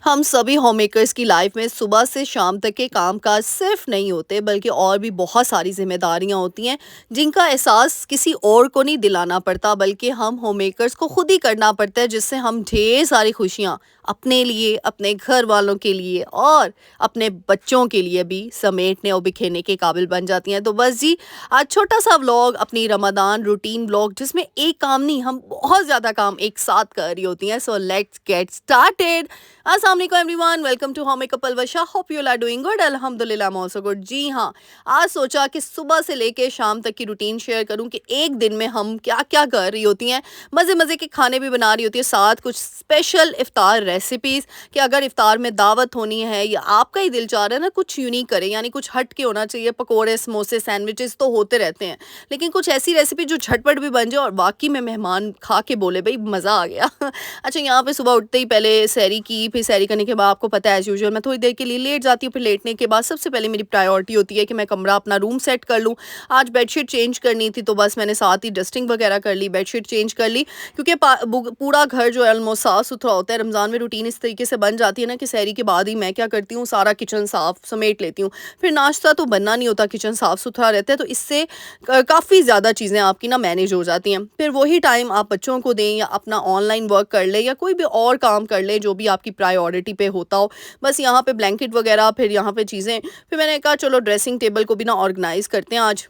हम सभी होममेकर्स की लाइफ में सुबह से शाम तक के कामकाज सिर्फ नहीं होते बल्कि और भी बहुत सारी जिम्मेदारियां होती हैं जिनका एहसास किसी और को नहीं दिलाना पड़ता बल्कि हम होममेकर्स को खुद ही करना पड़ता है जिससे हम ढेर सारी खुशियां अपने लिए अपने घर वालों के लिए और अपने बच्चों के लिए भी समेटने और बिखेरने के काबिल बन जाती हैं। तो बस जी, आज छोटा सा व्लॉग अपनी रमदान रूटीन व्लॉग जिसमें एक काम नहीं हम बहुत ज़्यादा काम एक साथ कर रही होती हैं। So let's get started. अस्सलाम वालेकुम everyone, welcome to home makeup Alwasha. Hope you are doing good. अल्हम्दुलिल्लाह आई एम आल्सो गुड। जी हाँ, आज सोचा कि सुबह से लेके शाम तक की रूटीन शेयर करूं कि एक दिन में हम क्या क्या कर रही होती हैं। मज़े मज़े के खाने भी बना रही होती है, साथ कुछ स्पेशल इफ्तार रेसिपीज़ कि अगर इफ्तार में दावत होनी है या आपका ही दिल चाह रहा है ना कुछ यूनिक करें, यानी कुछ हट के होना चाहिए। पकोड़े समोसे सैंडविचेस तो होते रहते हैं, लेकिन कुछ ऐसी रेसिपी जो झटपट भी बन जाए और बाकी में मेहमान खा के बोले भाई मज़ा आ गया। अच्छा, यहाँ पे सुबह उठते ही पहले सैरी की, फिर सैरी करने के बाद आपको पता है एज़ यूजुअल मैं थोड़ी देर के लिए लेट जाती हूँ। फिर लेटने के बाद सबसे पहले मेरी प्रायोरिटी होती है कि मैं कमरा अपना रूम सेट कर लूँ। आज बेडशीट चेंज करनी थी तो बस मैंने साथ ही डस्टिंग वगैरह कर ली, बेडशीट चेंज कर ली, क्योंकि पूरा घर जो है ऑलमोस्ट साफ़ सुथरा होता है। रमज़ान में रूटीन इस तरीके से बन जाती है ना कि सैरी के बाद ही मैं क्या करती हूँ, सारा किचन साफ़ समेट लेती हूँ। फिर नाश्ता तो बनना नहीं होता, किचन साफ़ सुथरा रहता है, तो इससे काफ़ी ज़्यादा चीज़ें आपकी ना मैनेज हो जाती हैं। फिर वही टाइम आप बच्चों को दें या अपना ऑनलाइन वर्क कर लें या कोई भी और काम कर लें जो भी आपकी प्रायोरिटी पे होता हो। बस यहाँ पे ब्लैंकेट वगैरह, फिर यहाँ पे चीज़ें, फिर मैंने कहा चलो ड्रेसिंग टेबल को भी ना ऑर्गेनाइज़ करते हैं आज।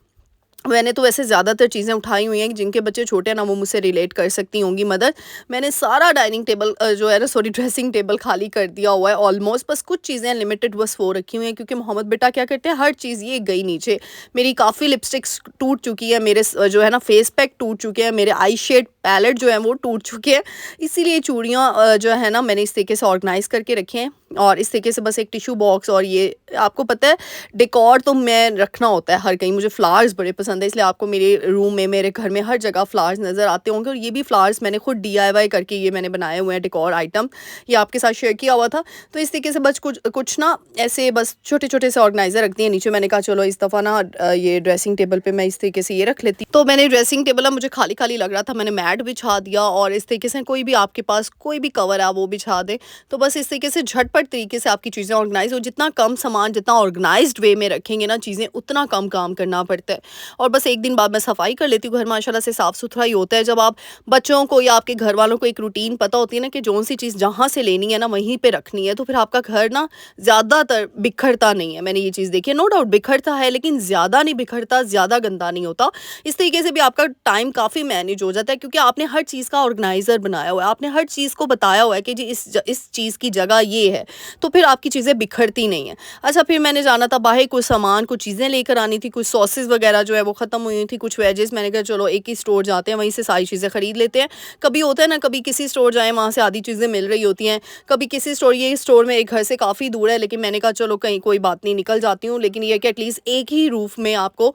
मैंने तो वैसे ज़्यादातर चीज़ें उठाई हुई हैं, जिनके बच्चे छोटे हैं ना वो मुझसे रिलेट कर सकती होंगी मदर। मैंने सारा डाइनिंग टेबल जो है ना, सॉरी, ड्रेसिंग टेबल खाली कर दिया हुआ है ऑलमोस्ट। बस कुछ चीज़ें लिमिटेड बस वो रखी हुई हैं, क्योंकि मोहम्मद बेटा क्या करते हैं, हर चीज़ ये गई नीचे। मेरी काफ़ी लिपस्टिक्स टूट चुकी है, मेरे जो है ना फेस पैक टूट चुके हैं, मेरे आई शेड पैलेट जो है वो टूट चुके हैं। इसीलिए चूड़ियाँ जो है ना मैंने इस तरीके से ऑर्गेनाइज़ करके रखे हैं, और इस तरीके से बस एक टिश्यू बॉक्स। और ये आपको पता है डेकोर तो मैं रखना होता है हर कहीं, मुझे फ्लावर्स बड़े पसंद है, इसलिए आपको मेरे रूम में, मेरे घर में हर जगह फ्लावर्स नज़र आते होंगे। और ये भी फ्लावर्स मैंने खुद DIY करके ये मैंने बनाए हुए हैं डेकोर आइटम, ये आपके साथ शेयर किया हुआ था। तो इस तरीके से बस कुछ कुछ ना ऐसे बस छोटे छोटे से ऑर्गेनाइजर रखती हैं नीचे। मैंने कहा चलो इस दफ़ा ना ये ड्रेसिंग टेबल पे मैं इस तरीके से ये रख लेती। तो मैंने ड्रेसिंग टेबल ना मुझे खाली खाली लग रहा था, मैंने मैट बिछा दिया, और इस तरीके से कोई भी आपके पास कोई भी कवर है वो बिछा दें। तो बस इस तरीके से झटपट तरीके से आपकी चीज़ें ऑर्गेनाइज हो। जितना कम सामान, जितना ऑर्गेनाइज्ड वे में रखेंगे ना चीज़ें, उतना कम काम करना पड़ता है। और बस एक दिन बाद मैं सफाई कर लेती हूँ। घर माशाल्लाह से साफ़ सुथरा ही होता है। जब आप बच्चों को या आपके घर वालों को एक रूटीन पता होती है ना कि जौन सी चीज़ जहाँ से लेनी है ना वहीं पे रखनी है, तो फिर आपका घर ना ज़्यादातर बिखरता नहीं है। मैंने ये चीज़ देखी है, नो डाउट बिखरता है लेकिन ज़्यादा नहीं बिखरता, ज़्यादा गंदा नहीं होता। इस तरीके से भी आपका टाइम काफ़ी मैनेज हो जाता है, क्योंकि आपने हर चीज़ का ऑर्गेनाइज़र बनाया हुआ है, आपने हर चीज़ को बताया हुआ है कि जी इस चीज़ की जगह ये है, तो फिर आपकी चीज़ें बिखरती नहीं हैं। अच्छा, फिर मैंने जाना था बाहर, कुछ सामान, कुछ चीज़ें लेकर आनी थी, कुछ सॉसेस वगैरह जो है वो ख़त्म हुई थी, कुछ वेजेस। मैंने कहा चलो एक ही स्टोर जाते हैं, वहीं से सारी चीज़ें ख़रीद लेते हैं। कभी होता है ना, कभी किसी स्टोर जाएँ वहाँ से आधी चीज़ें मिल रही होती हैं, कभी किसी स्टोर, ये स्टोर मेरे घर से काफ़ी दूर है, लेकिन मैंने कहा चलो कहीं कोई बात नहीं निकल जाती हूँ। लेकिन ये कि एटलीस्ट एक ही रूफ में आपको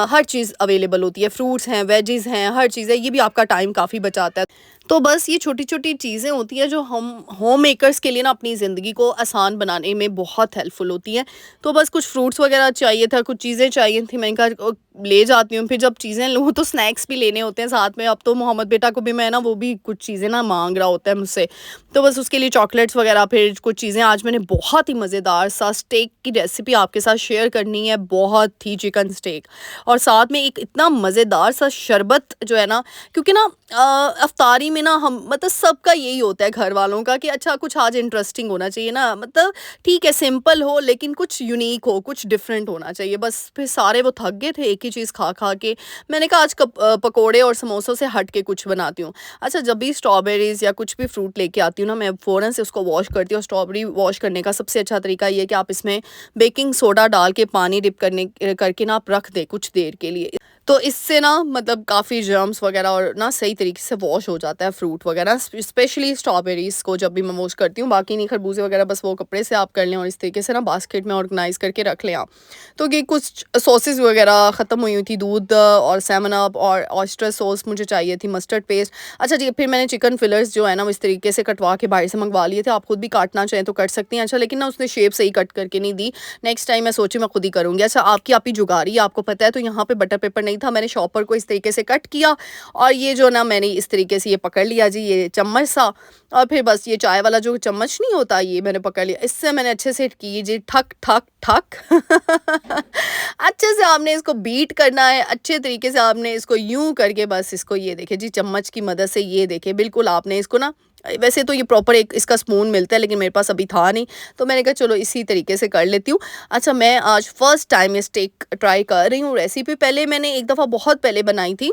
हर चीज़ अवेलेबल होती है, फ्रूट्स हैं, वेजेस हैं, हर चीज़ है। ये भी आपका टाइम काफ़ी बचाता है। तो बस ये छोटी-छोटी चीज़ें होती हैं जो हम होम मेकर्स के लिए ना अपनी ज़िंदगी को आसान बनाने में बहुत हेल्पफुल होती हैं। तो बस कुछ फ्रूट्स वगैरह चाहिए था, कुछ चीज़ें चाहिए थी, मैंने कहा ले जाती हूँ। फिर जब चीज़ें लूँ तो स्नैक्स भी लेने होते हैं साथ में। अब तो मोहम्मद बेटा को भी मैं ना, वो भी कुछ चीज़ें ना माँग रहा होता है मुझसे, तो बस उसके लिए चॉकलेट्स वगैरह, फिर कुछ चीज़ें। आज मैंने बहुत ही मज़ेदार सा स्टेक की रेसिपी आपके साथ शेयर करनी है, बहुत ही चिकन स्टेक, और साथ में एक इतना मज़ेदार सा शरबत जो है ना, क्योंकि ना अफ्तारी में ना हम मतलब सबका यही होता है घर वालों का कि अच्छा कुछ आज इंटरेस्टिंग होना चाहिए ना, मतलब ठीक है सिंपल हो लेकिन कुछ यूनिक हो, कुछ डिफरेंट होना चाहिए। बस फिर सारे वो थक गए थे एक ही चीज़ खा खा के। मैंने कहा आज पकोड़े और समोसों से हट के कुछ बनाती हूँ। अच्छा, जब भी स्ट्रॉबेरीज़ या कुछ भी फ्रूट लेके आती हूँ ना, मैं फ़ौरन से उसको वॉश करती हूँ। स्ट्रॉबेरी वॉश करने का सबसे अच्छा तरीका ये है कि आप इसमें बेकिंग सोडा डाल के पानी डिप करके ना आप रख दें कुछ देर के लिए, तो इससे ना मतलब काफ़ी जर्म्स वगैरह और ना सही तरीके से वॉश हो जाता है फ्रूट वगैरह, स्पेशली स्ट्रॉबेरीज़ को जब भी मैं वॉश करती हूँ। बाकी नहीं, खरबूजे वगैरह बस वो कपड़े से आप कर लें और इस तरीके से ना बास्केट में ऑर्गेनाइज़ करके रख लें आप। तो ये कुछ सॉसेस वगैरह ख़त्म हुई थी, दूध और सेवन अप और ऑयस्टर सॉस मुझे चाहिए थी, मस्टर्ड पेस्ट। अच्छा जी, फिर मैंने चिकन फिलर्स जो है ना इस तरीके से कटवा के बाहर से मंगवा लिए थे। आप खुद भी काटना चाहें तो कट सकती हैं। अच्छा, लेकिन ना उसने शेप सही कट करके नहीं दी। नेक्स्ट टाइम मैं सोची मैं खुद ही करूँगी। अच्छा, आपकी आप ही जुगाड़ी, आपको पता है, तो यहाँ पे बटर पेपर नहीं नहीं था, मैंने शॉपर को इस तरीके से कट किया और ये जो ना मैंने इस तरीके से ये पकड़ लिया जी, ये चम्मच सा, और फिर बस ये चाय वाला जो चम्मच नहीं होता ये मैंने पकड़ लिया, इससे मैंने अच्छे से की जी ठक ठक ठक अच्छे से आपने इसको बीट करना है, अच्छे तरीके से आपने इसको यूं करके बस इसको ये देखिए जी चम्मच की मदद से ये देखिए बिल्कुल आपने इसको ना, वैसे तो ये प्रॉपर एक इसका स्पून मिलता है लेकिन मेरे पास अभी था नहीं, तो मैंने कहा चलो इसी तरीके से कर लेती हूँ। अच्छा, मैं आज फर्स्ट टाइम ये स्टेक ट्राई कर रही हूँ रेसिपी, पहले मैंने एक दफ़ा बहुत पहले बनाई थी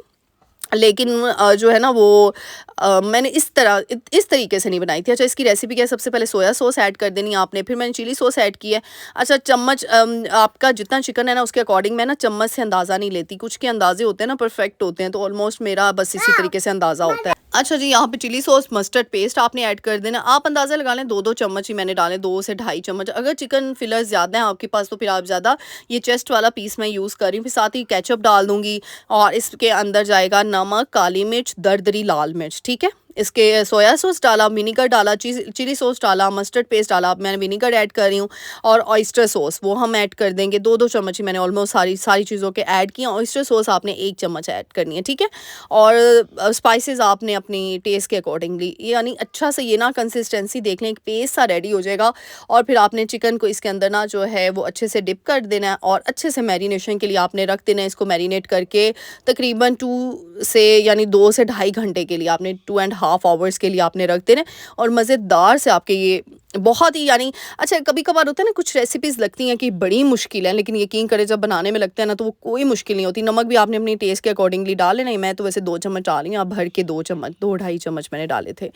लेकिन जो है ना वो मैंने इस तरीके से नहीं बनाई थी। अच्छा, इसकी रेसिपी क्या है, सबसे पहले सोया सॉस ऐड कर देनी है आपने, फिर मैंने चिली सॉस ऐड की है। अच्छा, चम्मच आपका जितना चिकन है ना उसके अकॉर्डिंग मैं ना चम्मच से अंदाज़ा नहीं लेती, कुछ के अंदाजे होते हैं ना परफेक्ट होते हैं, तो ऑलमोस्ट मेरा बस इसी तरीके से अंदाज़ा होता है। अच्छा जी, यहाँ पे चिली सॉस मस्टर्ड पेस्ट आपने ऐड कर देना, आप अंदाज़ा लगा लें 2-2 चम्मच ही मैंने डाले, 2 से ढाई चम्मच। अगर चिकन फिलर ज़्यादा है आपके पास तो फिर आप ज़्यादा, ये चेस्ट वाला पीस मैं यूज़ कर रही हूँ। फिर साथ ही केचप डाल दूँगी और इसके अंदर जाएगा नमक, काली मिर्च, दरदरी लाल मिर्च, ठीक है। इसके सोया सॉस डाला, विनीगर डाला, चिली सॉस डाला, मस्टर्ड पेस्ट डाला, मैंने विनीगर ऐड कर रही हूँ, और ऑयस्टर सॉस वो हम ऐड कर देंगे 2-2 चम्मच ही मैंने ऑलमोस्ट सारी चीज़ों के ऐड किए। ऑयस्टर सॉस आपने 1 चम्मच ऐड करनी है, ठीक है। और स्पाइसेस आपने अपनी टेस्ट के अकॉर्डिंगली, यानी अच्छा से ये ना कंसिस्टेंसी देख लें, एक पेस्ट सा रेडी हो जाएगा, और फिर आपने चिकन को इसके अंदर ना जो है वो अच्छे से डिप कर देना है और अच्छे से मैरिनेशन के लिए आपने रख देना है। इसको मैरिनेट करके तकरीबन 2 से यानी 2 से ढाई घंटे के लिए आपने 2.5 आवर्स के लिए आपने रख देना है, और मज़ेदार से आपके ये बहुत ही यानी, अच्छा कभी कभार होता है ना कुछ रेसिपीज़ लगती हैं कि बड़ी मुश्किल है, लेकिन यकीन करें जब बनाने में लगता है ना तो वो कोई मुश्किल नहीं होती। नमक भी आपने अपनी टेस्ट के अकॉर्डिंगली डाल लेना है, मैं तो वैसे 2 चम्मच डाल रही हूँ, आप भर के 2 चम्मच 2 ढाई चम्मच मैंने डाले थे,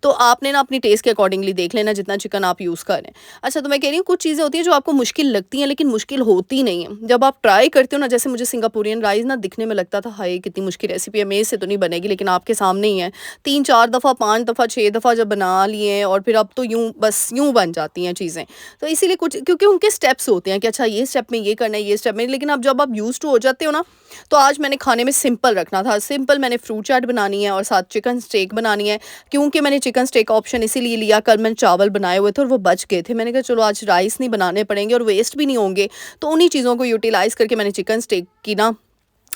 तो आपने ना अपनी टेस्ट के अकॉर्डिंगली देख लेना जितना चिकन आप यूज़ करें। अच्छा, तो मैं कह रही हूँ कुछ चीज़ें होती हैं जो आपको मुश्किल लगती हैं लेकिन मुश्किल होती नहीं है, जब आप ट्राई करते हो ना, जैसे मुझे सिंगापुरियन राइस ना दिखने में लगता था हाय कितनी मुश्किल रेसिपी है, मेरे से तो नहीं बनेगी, लेकिन आपके सामने ही है, 3-4 दफ़ा 5 दफ़ा 6 दफ़ा जब बना लिए और फिर अब तो यूँ बस यूँ बन जाती हैं चीज़ें। तो इसीलिए कुछ, क्योंकि उनके स्टेप्स होते हैं कि अच्छा ये स्टेप में ये करना है, ये स्टेप में, लेकिन अब जब आप यूज्ड टू हो जाते हो ना, तो आज मैंने खाने में सिंपल रखना था, सिंपल मैंने फ्रूट चाट बनानी है और साथ चिकन स्टेक बनानी है। क्योंकि मैंने चिकन स्टेक ऑप्शन इसीलिए लिया, कल मैंने चावल बनाए हुए थे और वो बच गए थे, मैंने कहा चलो आज राइस नहीं बनाने पड़ेंगे और वेस्ट भी नहीं होंगे, तो उन्हीं चीज़ों को यूटिलाइज़ करके मैंने चिकन स्टेक की ना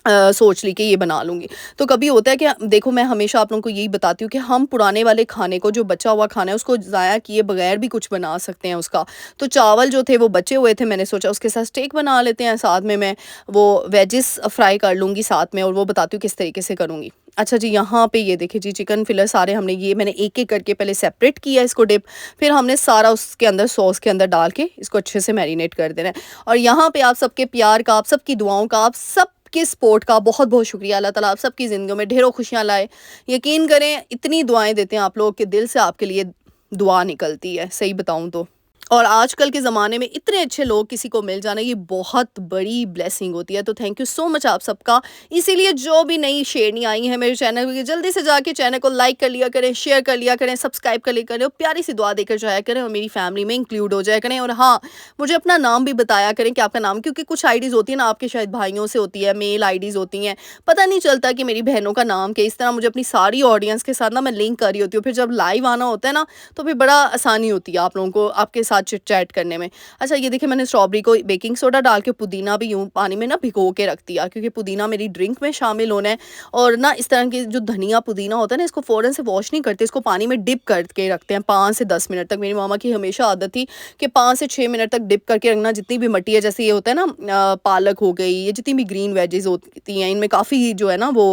सोच ली कि ये बना लूँगी। तो कभी होता है कि देखो, मैं हमेशा आप लोगों को यही बताती हूँ कि हम पुराने वाले खाने को, जो बचा हुआ खाना है, उसको ज़ाया किए बगैर भी कुछ बना सकते हैं उसका। तो चावल जो थे वो बचे हुए थे, मैंने सोचा उसके साथ स्टेक बना लेते हैं, साथ में मैं वो वेजिस फ्राई कर लूँगी साथ में, और वो बताती हूँ किस तरीके से करूँगी। अच्छा जी, यहाँ पे ये देखिए जी चिकन फिलर सारे हमने, ये मैंने एक-एक करके पहले सेपरेट किया इसको डिप, फिर हमने सारा उसके अंदर सॉस के अंदर डाल के इसको अच्छे से मैरिनेट कर देना है। और यहाँ पे आप सबके प्यार का, आप सबकी दुआओं का, आप सब के सपोर्ट का बहुत-बहुत शुक्रिया। अल्लाह ताला आप सबकी ज़िंदगियों में ढेरों खुशियाँ लाए। यकीन करें इतनी दुआएँ देते हैं आप लोग कि दिल से आपके लिए दुआ निकलती है, सही बताऊँ तो। और आजकल के ज़माने में इतने अच्छे लोग किसी को मिल जाना, ये बहुत बड़ी ब्लेसिंग होती है। तो थैंक यू सो मच आप सबका। इसीलिए जो भी नई शेरनी आई है मेरे चैनल पे, जल्दी से जाके चैनल को लाइक कर लिया करें, शेयर कर लिया करें, सब्सक्राइब कर लिया करें, और प्यारी सी दुआ देकर जाया करें और मेरी फैमिली में इंक्लूड हो जाया करें। और हाँ, मुझे अपना नाम भी बताया करें कि आपका नाम, क्योंकि कुछ आईडीज़ होती है ना आपके, शायद भाइयों से होती है, मेल आईडीज़ होती हैं, पता नहीं चलता कि मेरी बहनों का नाम क्या। इस तरह मुझे अपनी सारी ऑडियंस के साथ ना मैं लिंक कर रही होती हूँ, फिर जब लाइव आना होता है ना तो फिर बड़ा आसानी होती है आप लोगों को आपके साथ चिट चैट करने में। अच्छा, ये देखिए मैंने स्ट्रॉबेरी को बेकिंग सोडा डाल के, पुदीना भी यूँ पानी में ना भिगो के रख दिया, क्योंकि पुदीना मेरी ड्रिंक में शामिल होना है। और ना इस तरह की जो धनिया पुदीना होता है ना, इसको फ़ौरन से वॉश नहीं करते, इसको पानी में डिप करके रखते हैं 5 से 10 मिनट तक। मेरी मामा की हमेशा आदत थी कि 5 से 6 मिनट तक डिप करके रखना। जितनी भी मिट्टी है, जैसे ये होता है ना पालक हो गई, ये जितनी भी ग्रीन वेजेस होती हैं, इनमें काफ़ी जो है ना वो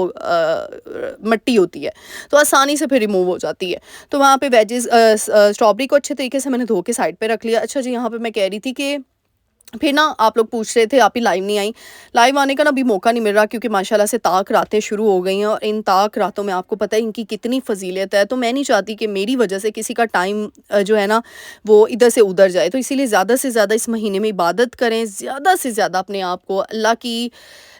मिट्टी होती है, तो आसानी से फिर रिमूव हो जाती है। तो वहाँ पे वेजेस स्ट्रॉबेरी को अच्छे तरीके से मैंने धो के साइड पे रख लिया। अच्छा जी, यहाँ पे मैं कह रही थी कि फिर ना आप लोग पूछ रहे थे, आप ही लाइव नहीं आई। लाइव आने का ना अभी मौका नहीं मिल रहा, क्योंकि माशाल्लाह से ताक रातें शुरू हो गई हैं, और इन ताक रातों में आपको पता है इनकी कितनी फ़जीलत है। तो मैं नहीं चाहती कि मेरी वजह से किसी का टाइम जो है ना वो इधर से उधर जाए। तो इसीलिए ज़्यादा से ज़्यादा इस महीने में इबादत करें, ज़्यादा से ज़्यादा अपने आप को अल्लाह की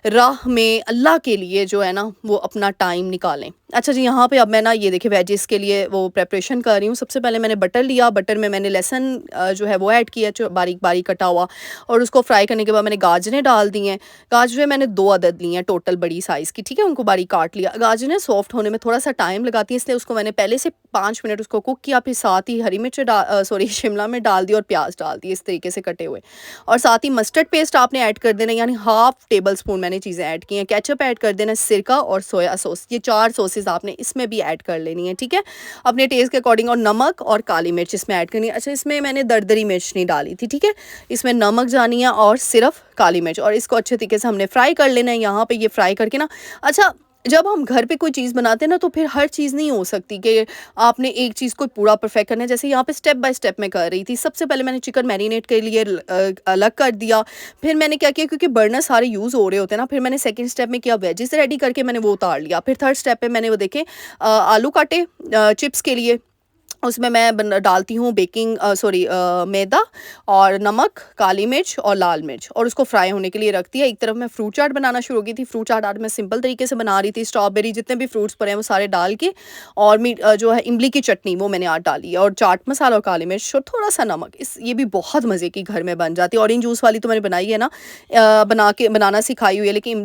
राह में, अल्लाह के लिए जो है ना वो अपना टाइम निकालें। अच्छा जी, यहाँ पे अब मैं ना ये देखिए वेजिस के लिए वो प्रिपरेशन कर रही हूँ। सबसे पहले मैंने बटर लिया, बटर में मैंने लहसुन जो है वो ऐड किया, जो बारीक बारीक कटा हुआ, और उसको फ्राई करने के बाद मैंने गाजरें डाल दी हैं। गाजरें मैंने 2 अदद ली हैं टोटल बड़ी साइज़ की, ठीक है? उनको बारीक काट लिया। गाजरें सॉफ्ट होने में थोड़ा-सा टाइम लगाती हैं, इसलिए उसको मैंने पहले से 5 मिनट उसको कुक किया, फिर साथ ही हरी मिर्च सॉरी शिमला मिर्च डाल दी और प्याज़ डाल दिए इस तरीके से कटे हुए। और साथ ही मस्टर्ड पेस्ट आपने ऐड कर देना, यानी हाफ़ टेबल स्पून मैंने चीज़ें ऐड की हैं। केचअप ऐड कर देना, सिरका और सोया सॉस, ये 4 सॉसेज़ आपने इसमें भी ऐड कर लेनी है, ठीक है? अपने टेस्ट के अकॉर्डिंग। और नमक और काली मिर्च इसमें ऐड करनी है। अच्छा, इसमें मैंने दरदरी मिर्च नहीं डाली थी, ठीक है? इसमें नमक जानी है और सिर्फ़ काली मिर्च, और इसको अच्छे तरीके से हमने फ्राई कर लेना है। यहाँ पे ये फ्राई करके ना, अच्छा, जब हम घर पे कोई चीज़ बनाते हैं ना, तो फिर हर चीज़ नहीं हो सकती कि आपने एक चीज़ को पूरा परफेक्ट करना है। जैसे यहाँ पे स्टेप बाय स्टेप मैं कर रही थी। सबसे पहले मैंने चिकन मैरिनेट के लिए अलग कर दिया। फिर मैंने क्या किया, क्योंकि बर्नर सारे यूज़ हो रहे होते हैं ना, फिर मैंने सेकंड स्टेप में किया, वेजिस रेडी करके मैंने वो उतार लिया। फिर थर्ड स्टेप पे मैंने वो देखें आलू काटे चिप्स के लिए। उसमें मैं डालती हूँ मैदा और नमक, काली मिर्च और लाल मिर्च, और उसको फ्राई होने के लिए रखती है। एक तरफ मैं फ्रूट चाट बनाना शुरू हो गई थी। फ्रूट चाट आज मैं सिंपल तरीके से बना रही थी। स्ट्रॉबेरी, जितने भी फ्रूट्स पड़े हैं वो सारे डाल के, और जो है इमली की चटनी वो मैंने आज डाली है, और चाट मसाला और काली मिर्च और थोड़ा सा नमक। ये भी बहुत मज़े की घर में बन जाती है। ऑरेंज जूस वाली तो मैंने बनाई है ना, बनाना सिखाई हुई है, लेकिन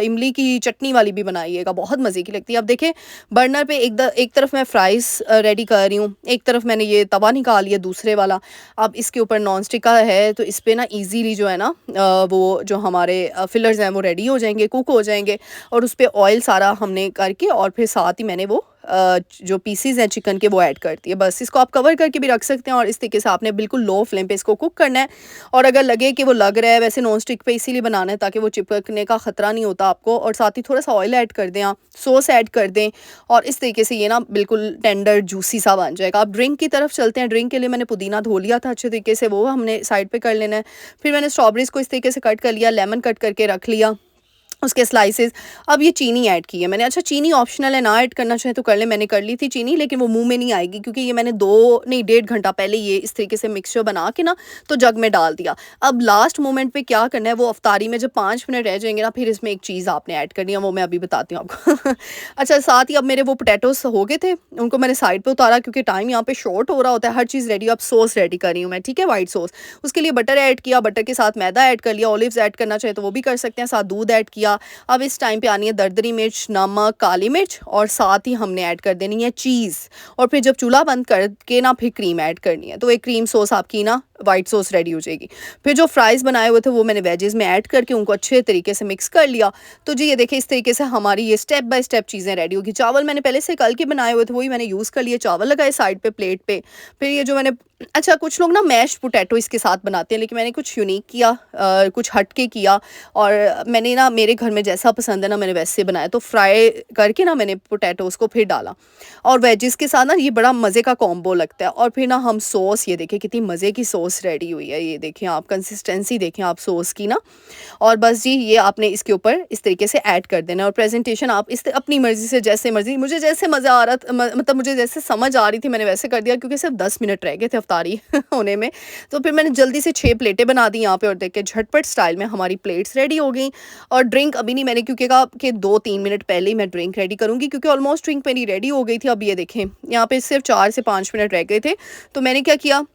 इमली की चटनी वाली भी बनाइएगा, बहुत मज़े की लगती है। अब देखें, बर्नर पे एक तरफ मैं फ्राइज़ रेडी कर रही हूँ, एक तरफ मैंने ये तवा निकाल लिया दूसरे वाला। अब इसके ऊपर नॉन स्टिक का है, तो इस पे ना इजीली जो है ना वो जो हमारे फिलर्स हैं वो रेडी हो जाएंगे, कुक हो जाएंगे। और उस पे ऑयल सारा हमने करके, और फिर साथ ही मैंने वो जो पीसीज हैं चिकन के वो ऐड करती है। बस इसको आप कवर करके भी रख सकते हैं, और इस तरीके से आपने बिल्कुल लो फ्लेम पे इसको कुक करना है। और अगर लगे कि वो लग रहा है, वैसे नॉन स्टिक पे इसीलिए बनाना है ताकि वो चिपकने का ख़तरा नहीं होता आपको। और साथ ही थोड़ा सा ऑयल ऐड कर दें, आप सॉस ऐड कर दें, और इस तरीके से ये ना बिल्कुल टेंडर जूसी सा बन जाएगा। आप ड्रिंक की तरफ चलते हैं। ड्रिंक के लिए मैंने पुदीना धो लिया था अच्छे तरीके से, वो हमने साइड पे कर लेना है। फिर मैंने स्ट्रॉबेरीज़ को इस तरीके से कट कर लिया, लेमन कट करके रख लिया, उसके स्लाइसेस। अब ये चीनी ऐड की है मैंने। अच्छा, चीनी ऑप्शनल है, ना ऐड करना चाहे तो कर ले। मैंने कर ली थी चीनी, लेकिन वो मुंह में नहीं आएगी, क्योंकि ये मैंने 1.5 घंटा पहले ये इस तरीके से मिक्सचर बना के ना तो जग में डाल दिया। अब लास्ट मोमेंट पे क्या करना है, वो अफ्तारी में जब 5 मिनट रह जाएंगे ना, फिर इसमें एक चीज़ आपने ऐड करनी है, वो मैं अभी बताती हूँ आपको। अच्छा, साथ ही अब मेरे वो पोटैटोस हो गए थे, उनको मैंने साइड पर उतारा, क्योंकि टाइम यहाँ पे शॉर्ट हो रहा होता है। हर चीज़ रेडी। अब सॉस रेडी कर रही हूँ मैं, ठीक है, वाइट सॉस। उसके लिए बटर ऐड किया, बटर के साथ मैदा ऐड कर लिया, ऑलिव्स ऐड करना चाहे तो वो भी कर सकते हैं, साथ दूध ऐड किया। अब इस टाइम पे आनी है दरदरी मिर्च, नमक, काली मिर्च, और साथ ही हमने ऐड कर देनी है चीज़। और फिर जब चूल्हा बंद करके ना फिर क्रीम ऐड करनी है, तो एक क्रीम सॉस आपकी ना वाइट सॉस रेडी हो जाएगी। फिर जो फ्राइज़ बनाए हुए थे वो मैंने वेजेस में ऐड करके उनको अच्छे तरीके से मिक्स कर लिया। तो जी ये देखिए, इस तरीके से हमारी ये स्टेप बाय स्टेप चीज़ें रेडी होगी। चावल मैंने पहले से कल के बनाए हुए थे, वही मैंने यूज़ कर लिए। चावल लगाए साइड पे प्लेट पे। फिर ये जो मैंने, अच्छा, कुछ लोग ना मैश पोटैटो इसके साथ बनाते हैं, लेकिन मैंने कुछ यूनिक किया, कुछ हट के किया। और मैंने ना, मेरे घर में जैसा पसंद है ना, मैंने वैसे बनाया। तो फ्राई करके ना मैंने पोटैटोज़ को फिर डाला, और वेजिस के साथ ना ये बड़ा मज़े का कॉम्बो लगता है। और फिर ना हम सॉस, ये देखिए कितनी मज़े की सॉस रेडी हुई है। ये देखें आप, कंसिस्टेंसी देखें आप सॉस की ना। और बस जी, ये आपने इसके ऊपर इस तरीके से ऐड कर देना। और प्रेजेंटेशन आप इस अपनी मर्ज़ी से, जैसे मर्ज़ी, मुझे जैसे मज़ा आ रहा था, मतलब मुझे जैसे समझ आ रही थी मैंने वैसे कर दिया, क्योंकि सिर्फ 10 मिनट रह गए थे अफ्तारी होने में। तो फिर मैंने जल्दी से 6 प्लेटें बना दी यहाँ पे, और देख के झटपट स्टाइल में हमारी प्लेट्स रेडी हो गई। और ड्रिंक अभी नहीं, मैंने क्योंकि कहा कि 2-3 मिनट पहले ही मैं ड्रिंक रेडी करूँगी, क्योंकि ऑलमोस्ट ड्रिंक मेरी रेडी हो गई थी। अब ये देखें, यहाँ पे सिर्फ 4 से 5 मिनट रह गए थे। तो मैंने क्या किया,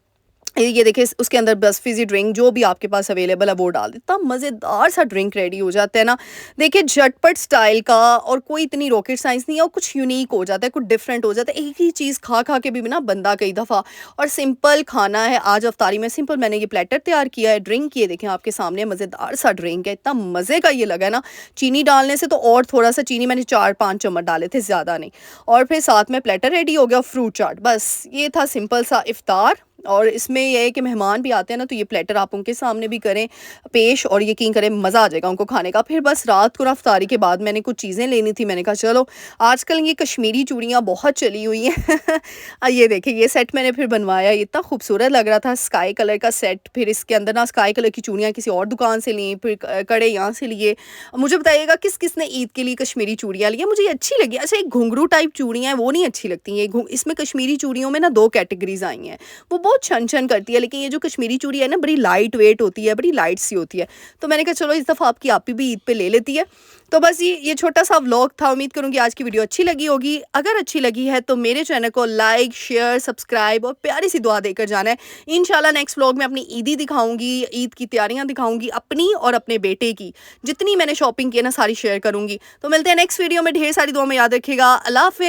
ये देखिए, उसके अंदर बस फिज़ी ड्रिंक जो भी आपके पास अवेलेबल है वो डाल देता, मज़ेदार सा ड्रिंक रेडी हो जाता है ना। देखिए, झटपट स्टाइल का, और कोई इतनी रॉकेट साइंस नहीं है, और कुछ यूनिक हो जाता है, कुछ डिफरेंट हो जाता है। एक ही चीज़ खा खा के भी ना बंदा कई दफ़ा। और सिंपल खाना है आज अफ्तारी में, सिंपल मैंने ये प्लेटर तैयार किया है। ड्रिंक ये देखें आपके सामने, मज़ेदार सा ड्रिंक है, इतना मज़े का ये लगा है ना। चीनी डालने से तो और थोड़ा सा चीनी मैंने 4-5 चम्मच डाले थे, ज़्यादा नहीं। और फिर साथ में प्लेटर रेडी हो गया, फ्रूट चाट। बस ये था सिंपल सा इफ्तार। और इसमें यह है कि मेहमान भी आते हैं ना, तो ये प्लेटर आप उनके सामने भी करें पेश, और यकीन करें मज़ा आ जाएगा उनको खाने का। फिर बस रात को अफ्तारी के बाद मैंने कुछ चीज़ें लेनी थी, मैंने कहा चलो, आजकल ये कश्मीरी चूड़ियाँ बहुत चली हुई हैं। ये देखिए, ये सेट मैंने फिर बनवाया, इतना खूबसूरत लग रहा था, स्काई कलर का सेट। फिर इसके अंदर ना स्काई कलर की चूड़ियाँ किसी और दुकान से ली, फिर कड़े यहाँ से लिए। मुझे बताइएगा किस किस ने ईद के लिए कश्मीरी चूड़ियाँ ली, मुझे अच्छी लगी। अच्छा, एक घुंघरू टाइप चूड़ियाँ हैं वो नहीं अच्छी लगती हैं। इसमें कश्मीरी चूड़ियों में ना 2 कैटेगरीज आई हैं, वो बहुत वो छन छन करती है, लेकिन ये जो कश्मीरी चूड़ी है ना बड़ी लाइट वेट होती है, बड़ी लाइट सी होती है। तो मैंने कहा चलो इस दफ़ा आपकी आपी भी ईद पे ले लेती है। तो बस ये छोटा सा व्लॉग था। उम्मीद करूँगी आज की वीडियो अच्छी लगी होगी। अगर अच्छी लगी है तो मेरे चैनल को लाइक, शेयर, सब्सक्राइब और प्यारी सी दुआ देकर जाना है। इंशाल्लाह नेक्स्ट व्लॉग में अपनी ईदी दिखाऊंगी, ईद की तैयारियां दिखाऊंगी अपनी और अपने बेटे की। जितनी मैंने शॉपिंग की है ना सारी शेयर करूंगी। तो मिलते हैं नेक्स्ट वीडियो में। ढेर सारी दुआ में याद रखिएगा। अल्लाह हाफ़िज़।